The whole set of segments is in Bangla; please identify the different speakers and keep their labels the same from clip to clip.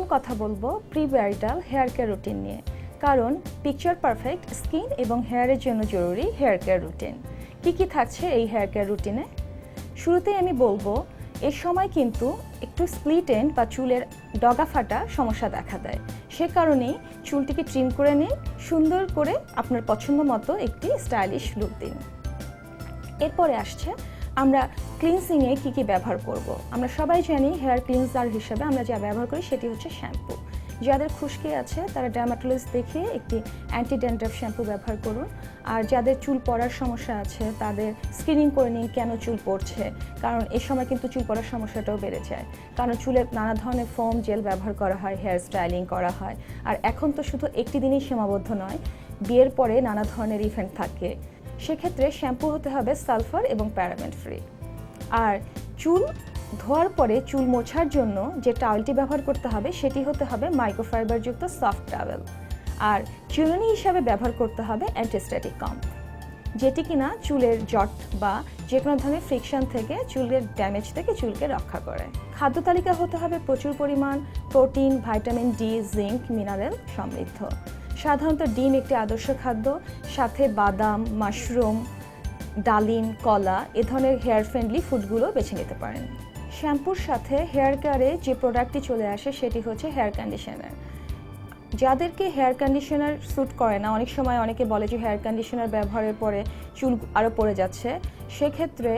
Speaker 1: এখন কথা বলবো প্রি-ব্রাইডাল হেয়ার কেয়ার রুটিন নিয়ে, কারণ পিকচার পারফেক্ট স্কিন এবং হেয়ারের জন্য জরুরি হেয়ার কেয়ার রুটিন। কী থাকছে এই হেয়ার কেয়ার রুটিনে? শুরুতেই আমি বলবো এই সময় কিন্তু একটু স্প্লিট এন্ড বা চুলের ডগা ফাটা সমস্যা দেখা দেয়। সে কারণেই চুলটিকে ট্রিম করে নিন, সুন্দর করে আপনার পছন্দ মতো একটি স্টাইলিশ লুক দিন। এরপরে আসছে আমরা ক্লিনজিংয়ে কী ব্যবহার করব। আমরা সবাই জানি হেয়ার ক্লিনজার হিসেবে আমরা যা ব্যবহার করি সেটি হচ্ছে শ্যাম্পু। যাদের খুশকি আছে তারা ডার্মাটোলজিস্ট দেখিয়ে একটি অ্যান্টি ড্যান্ড্রাফ শ্যাম্পু ব্যবহার করুন। আর যাদের চুল পড়ার সমস্যা আছে তাদের স্ক্রিনিং করে নিন কেন চুল পড়ছে, কারণ এই সময় কিন্তু চুল পড়ার সমস্যাটাও বেড়ে যায়, কারণ চুলে নানা ধরনের ফোম জেল ব্যবহার করা হয়, হেয়ার স্টাইলিং করা হয়। আর এখন তো শুধু একটি দিনই সীমাবদ্ধ নয়, বিয়ের পরে নানা ধরনের ইভেন্ট থাকে, সেক্ষেত্রে শ্যাম্পু হতে হবে সালফার এবং প্যারাবেন ফ্রি। আর চুল ধোয়ার পরে চুল মোছার জন্য যে টাওয়েলটি ব্যবহার করতে হবে সেটি হতে হবে মাইক্রোফাইবারযুক্ত সফট টাওয়েল। আর চিরুনি হিসাবে ব্যবহার করতে হবে অ্যান্টিস্ট্যাটিক কম্ব, যেটি কিনা চুলের জট বা যে কোনো ধরনের ফ্রিকশন থেকে, চুলের ড্যামেজ থেকে চুলকে রক্ষা করে। খাদ্য তালিকা হতে হবে প্রচুর পরিমাণ protein, vitamin D, zinc, mineral সমৃদ্ধ। সাধারণত ডিম একটি আদর্শ খাদ্য, সাথে বাদাম, মাশরুম, ডালিম, কলা এ ধরনের হেয়ার ফ্রেন্ডলি ফুডগুলো বেছে নিতে পারেন। শ্যাম্পুর সাথে হেয়ার কেয়ারে যে প্রোডাক্টটি চলে আসে সেটি হচ্ছে হেয়ার কন্ডিশনার। যাদেরকে হেয়ার কন্ডিশনার স্যুট করে না, অনেক সময় অনেকে বলে যে হেয়ার কন্ডিশনার ব্যবহারের পরে চুল আরও পড়ে যাচ্ছে, সেক্ষেত্রে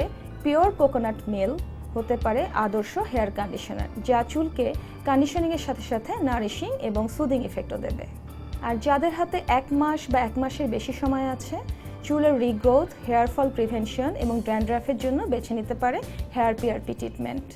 Speaker 1: পিওর কোকোনাট মিল্ক হতে পারে আদর্শ হেয়ার কন্ডিশনার, যা চুলকে কন্ডিশনিংয়ের সাথে সাথে নারিশিং এবং সুদিং ইফেক্টও দেবে। আর যাদের হাতে 1 মাস বা 1 মাসের বেশি সময় আছে, চুলের রিগ্রোথ, হেয়ার ফল প্রিভেনশন এবং ড্যান্ড্রাফের জন্য বেছে নিতে পারে হেয়ার পিআরপি ট্রিটমেন্ট।